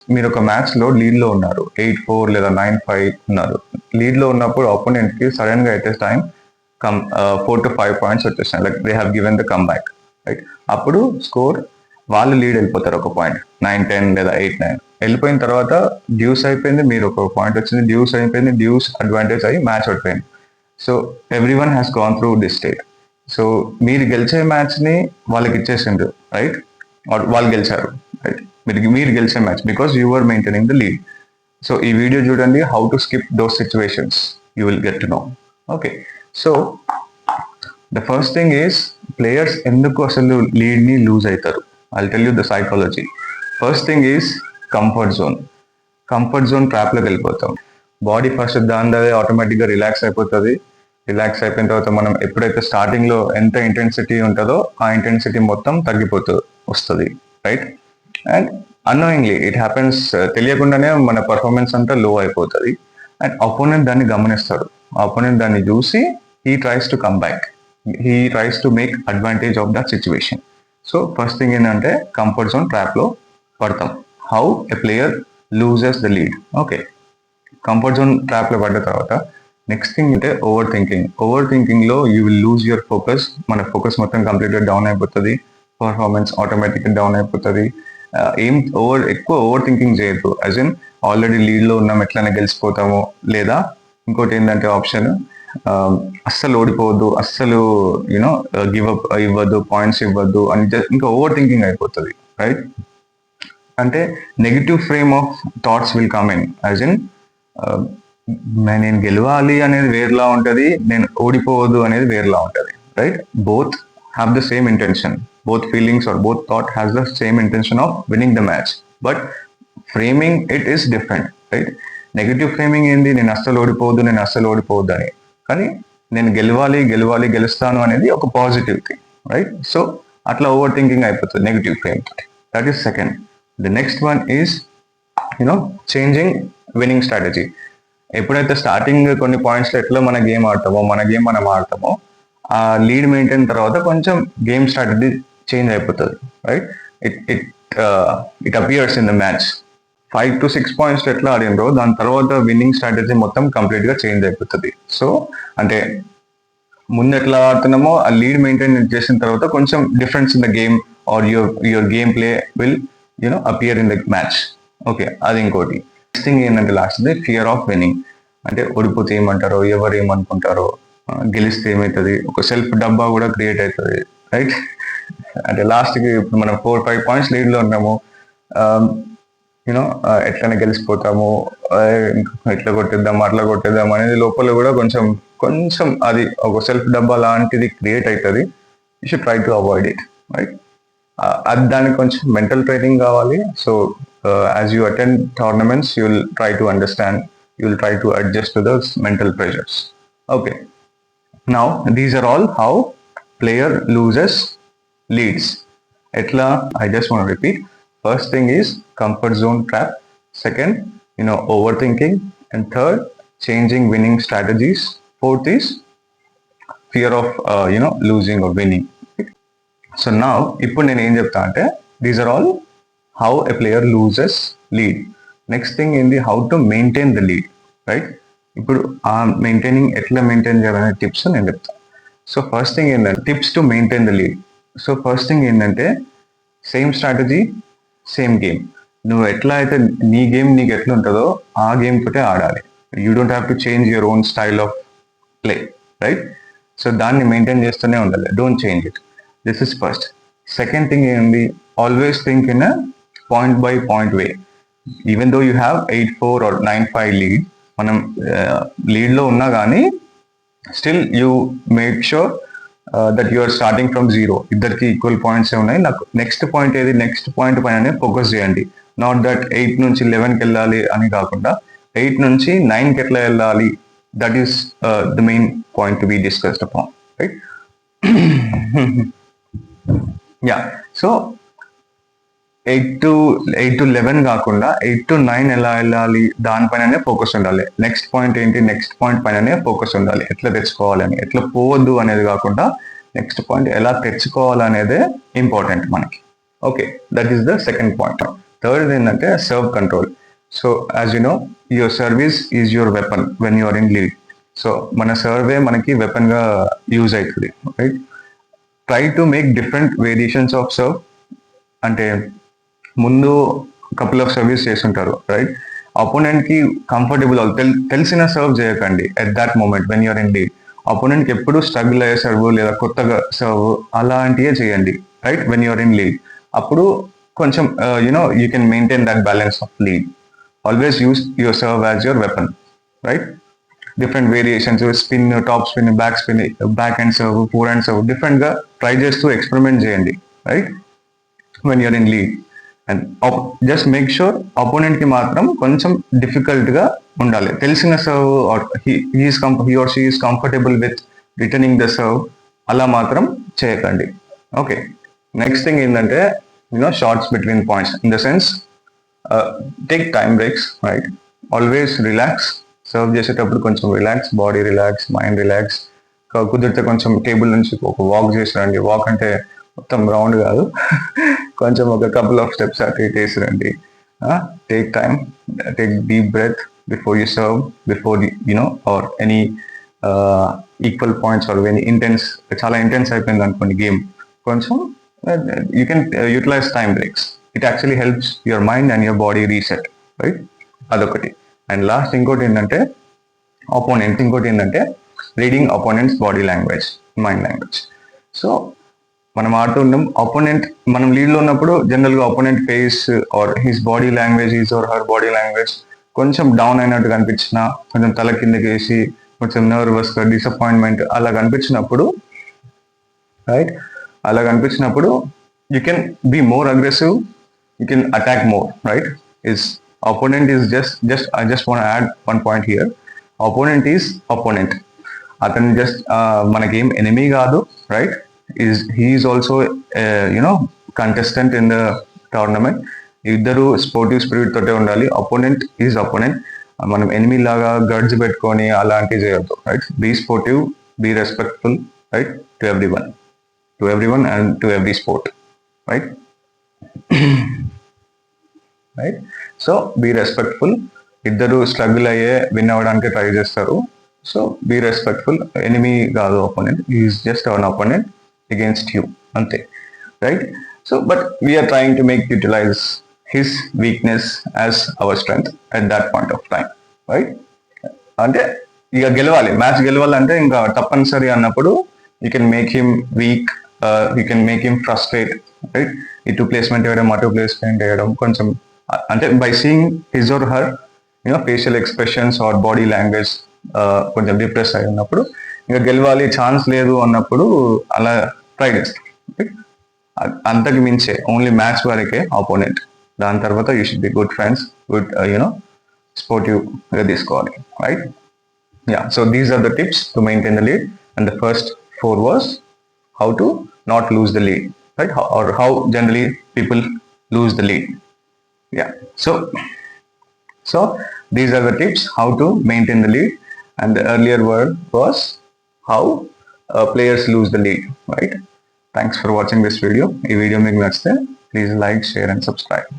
మీరు ఒక మ్యాచ్ లో లీడ్ లో ఉన్నారు, 8-4 లేదా 9-5 ఉన్నారు. లీడ్ లో ఉన్నప్పుడు ఆపోనెంట్ కి సడన్ గా at a time 4 to 5 points వచ్చేసాయి, like they have given the come back, right? అప్పుడు స్కోర్ వాళ్ళు లీడ్ వెళ్ళిపోతారు ఒక పాయింట్, 9-10 లేదా 8-9 వెళ్ళిపోయిన తర్వాత డ్యూస్ అయిపోయింది, మీరు ఒక పాయింట్ వచ్చింది, డ్యూస్ అయిపోయింది, డ్యూస్ అడ్వాంటేజ్ అయ్యి మ్యాచ్ ఓడిపోయింది. So every one has gone through this state. So మీరు గెలిచే మ్యాచ్ ని వాళ్ళకి ఇచ్చేసిండ్రు, రైట్? వాళ్ళు గెలిచారు, రైట్? మీరు గెలిచే match because you are maintaining the lead. So ఈ వీడియో చూడండి, how to skip those situations, you will get to know. Okay, so the first thing is players ఎందుకు అసలు లీడ్ ని లూజ్ అవుతారు. I tell you the psychology. First thing is comfort zone. Comfort zone trap లోకి వెళ్ళిపోతాం. Body first దాని automatic గా relax అయిపోతుంది. Relax అయిపోయిన తర్వాత మనం ఎప్పుడైతే స్టార్టింగ్ లో ఎంత ఇంటెన్సిటీ ఉంటుందో ఆ ఇంటెన్సిటీ మొత్తం తగ్గిపోతుంది వస్తుంది, right? And annoyingly it happens, తెలియకుండానే మన పర్ఫార్మెన్స్ అంతా లో అయిపోతుంది. అండ్ అపోనెంట్ దాన్ని గమనిస్తాడు. అపోనెంట్ దాన్ని చూసి he tries to come back, he tries to make advantage of that situation. So first thing ఏంటంటే కంఫర్ట్ జోన్ ట్రాప్ లో పడతాం. How a player loses the lead. Okay, comfort zone trap లో పడ్డ తర్వాత next thing అంటే over thinking. Over thinking లో you will lose your focus. మన focus మొత్తం కంప్లీట్ గా డౌన్ అయిపోతుంది, పర్ఫార్మెన్స్ ఆటోమేటిక్ గా డౌన్ అయిపోతుంది. ఎక్కువ ఓవర్ థింకింగ్ చేయొద్దు. యాజ్ ఇన్ ఆల్రెడీ లీడ్ లో ఉన్నాం, ఎట్లయినా గెలిచిపోతాము, లేదా ఇంకోటి ఏంటంటే ఆప్షన్ అస్సలు ఓడిపోవద్దు, అస్సలు యూనో గివ్ అప్ ఇవ్వద్దు, పాయింట్స్ ఇవ్వద్దు అని ఇంకా ఓవర్ థింకింగ్ అయిపోతుంది, రైట్? అంటే negative frame of thoughts will come in. As in నేను గెలవాలి అనేది వేరేలా ఉంటుంది, నేను ఓడిపోవద్దు అనేది వేరేలా ఉంటుంది, right? Both have the same intention, both feelings or both thought has the same intention of winning the match, but framing it is different, right? Negative framing ఏంది, నేను అస్సలు ఓడిపోవద్దు అని, కానీ నేను గెలుస్తాను అనేది ఒక పాజిటివ్ థింగ్, రైట్? సో అట్లా ఓవర్ థింకింగ్ అయిపోతుంది negative frame. That is second. The next one is changing winnowing strategy. ఎప్పుడైతే స్టార్టింగ్ కొన్ని పాయింట్స్లో ఎట్లా మన గేమ్ మనం ఆడతామో ఆ లీడ్ మెయింటైన్ తర్వాత కొంచెం గేమ్ స్ట్రాటజీ చేంజ్ అయిపోతుంది, right? It appears in the match. 5 to 6 points ఎట్లా ఆడినరో దాని తర్వాత విన్నింగ్ స్ట్రాటజీ మొత్తం కంప్లీట్ గా చేంజ్ అయిపోతుంది. సో అంటే ముందు ఎట్లా ఆడుతున్నామో ఆ లీడ్ మెయింటైన్ చేసిన తర్వాత కొంచెం difference in the game or your game play will appear in the match. Okay, అది ఇంకోటి. నెక్స్ట్ థింగ్ ఏంటంటే లాస్ట్ ఫియర్ ఆఫ్ విన్నింగ్. అంటే ఓడిపోతే ఏమంటారో, ఎవరు ఏమనుకుంటారో, గెలిస్తే ఏమవుతుంది, ఒక సెల్ఫ్ డబ్బా కూడా క్రియేట్ అవుతుంది, రైట్? అంటే లాస్ట్కి ఇప్పుడు మనం 4-5 పాయింట్స్ లీడ్లో ఉన్నాము, ఎట్లనే గెలిచిపోతాము, ఎట్లా అట్లా కొట్టేద్దాం అనేది లోపల కూడా కొంచెం అది ఒక సెల్ఫ్ డబ్బా లాంటిది క్రియేట్ అవుతుంది. You should try to avoid it, right? అది దానికి కొంచెం మెంటల్ ట్రైనింగ్ కావాలి. So as you attend tournaments you will try to understand, you will try to adjust to those mental pressures. Okay, now these are all how player loses leads. Etla, I just want to repeat. First thing is comfort zone trap. Second, overthinking. And third, changing winning strategies. Fourth is fear of losing or winning. So now ఇప్పుడు నేను ఏం చెప్తా అంటే these are all how a player loses lead. Next thing in the how to maintain the lead, right? ఇప్పుడు ఆ ఎట్లా maintain చేయాలనే tips నేను చెప్తాను. సో ఫస్ట్ థింగ్ ఏంటంటే tips to maintain the lead. So first thing ఏంటంటే same strategy, same game. నువ్వు ఎట్లా అయితే నీ గేమ్ నీకు ఎట్లా ఉంటుందో ఆ గేమ్ తోటే ఆడాలి. You don't have to change your own style of play, right? So దాన్ని మెయింటైన్ చేస్తూనే ఉండాలి, don't change it. This is first. Second thing ఏంటి, always think in a point by point way. Even though you have 8-4 or 9-5 lead, మనం లీడ్లో ఉన్నా కానీ still you make sure that you are starting from zero. ఇద్దరికి equal points ఉన్నాయి. నాకు next point ఏది, next point పైన ఫోకస్ చేయండి. నాట్ దట్ 8 నుంచి 11కి వెళ్ళాలి అని కాకుండా 8 నుంచి 9కి ఎట్లా వెళ్ళాలి, that is the main point to be discussed upon, right? Yeah, so 8 to 11 కాకుండా 8 to 9 ఎలా వెళ్ళాలి దానిపైననే ఫోకస్ ఉండాలి. నెక్స్ట్ పాయింట్ ఏంటి, నెక్స్ట్ పాయింట్ పైననే ఫోకస్ ఉండాలి. ఎట్లా తెచ్చుకోవాలని, ఎట్లా పోవద్దు అనేది కాకుండా నెక్స్ట్ పాయింట్ ఎలా తెచ్చుకోవాలనేదే ఇంపార్టెంట్ మనకి. Okay, that is the second point. Third ఏంటంటే serve control. So as you know your service is your weapon when you're in lead. So మన సర్వే మనకి వెపన్ గా యూజ్ అవుతుంది, right? Try to make different variations of serve. అంటే ముందు couple of service చేస్తుంటారు, right? Opponent కి comfortable తెలిసిన serve చేయకండి at that moment when you're in lead. Opponent కి ఎప్పుడు స్ట్రగుల్ అయ్యే సర్వ్ లేదా కొత్తగా సర్వ్ అలాంటివే చేయండి, right? When you're in lead. అప్పుడు కొంచెం you can maintain that balance of lead. Always use your serve as your weapon, right? Different variations, spin, top spin, back and serve, fore and serve, different గా try చేస్తూ experiment చేయండి, right? When you're in lead. And just make sure opponent కి మాత్రం కొంచెం difficult గా ఉండాలి. తెలిసిన serve he or she is comfortable with returning the serve అలా మాత్రం చేయకండి. ఓకే, నెక్స్ట్ థింగ్ ఏంటంటే shots between points. In the sense take time breaks, right? Always relax. Serve చేసేటప్పుడు కొంచెం relax, body relax, mind relax. కుదిరితే కొంచెం table నుంచి ఒక వాక్ చేసిరండి. వాక్ అంటే మొత్తం రౌండ్ కాదు, కొంచెం ఒక కపుల్ ఆఫ్ స్టెప్స్ అటు ఇటు వేసిరండి. Take time, take deep breath before you serve, before or any equal points or very intense, చాలా ఇంటెన్స్ అయిపోయింది అనుకోండి గేమ్, కొంచెం you can utilize time breaks. It actually helps your mind and your body reset, right? అదొకటి. And last ఇంకోటి ఏంటంటే reading opponents body language, mind language. So మనం ఆడుతున్నాం, opponent మనం లీడ్ లో ఉన్నప్పుడు జనరల్ గా opponent face or his body language, his or her body language కొంచెం డౌన్ అయినట్టు కనిపించిన, కొంచెం తల కిందకి వేసి, కొంచెం నర్వస్ గా, డిసప్పాయింట్మెంట్ అలా కనిపించినప్పుడు, రైట్? అలా కనిపించినప్పుడు you can be more aggressive, you can attack more, right? Is opponent is just I just want to add one point here. Opponent is opponent. అతను జస్ట్ మన గేమ్ ఎనిమీ కాదు, right? he is also contestant in the tournament. ఇద్దరు sportive spirit తోటే ఉండాలి. Opponent is opponent. మనం enemy లాగా గడ్స్ పెట్టుకొని అలాంటివి చేయొద్దు, right? Be sportive, be respectful, right? To everyone and to every sport, right? Right? So be respectful. ఇద్దరు స్ట్రగుల్ అయ్యే విన్ అవ్వడానికి ట్రై చేస్తారు. So be respectful. ఎనిమీ కాదు opponent, is just an opponent against you, అంతే, right? So but we're trying to make utilize his weakness as our strength at that point of time, right? అంటే ఇక గెలవాలి, match గెలవాలంటే ఇంకా తప్పనిసరి అన్నప్పుడు you can make him weak, you can make him frustrate, right? ఇటు placement వేయడం, అటు ప్లేస్మెంట్ వేయడం, కొంచెం అంటే by seeing his or her facial expressions or body language కొంచెం డిప్రెస్ అయి ఉన్నప్పుడు, ఇంకా గెలవాలి ఛాన్స్ లేదు అన్నప్పుడు అలా ట్రై చేస్తాం. అంతకు మించే ఓన్లీ మ్యాచ్ వరకే ఆపోనెంట్. దాని తర్వాత you should be good friends, good sportive గా తీసుకోవాలి, right? Yeah, so these are the tips to maintain the lead, and the first 4 was how to not lose the lead, right? Or how generally people lose the lead. Yeah, so these are the tips how to maintain the lead, and the earlier word was how players lose the lead, right? Thanks for watching this video. Ee video meeku nachithe please like, share and subscribe.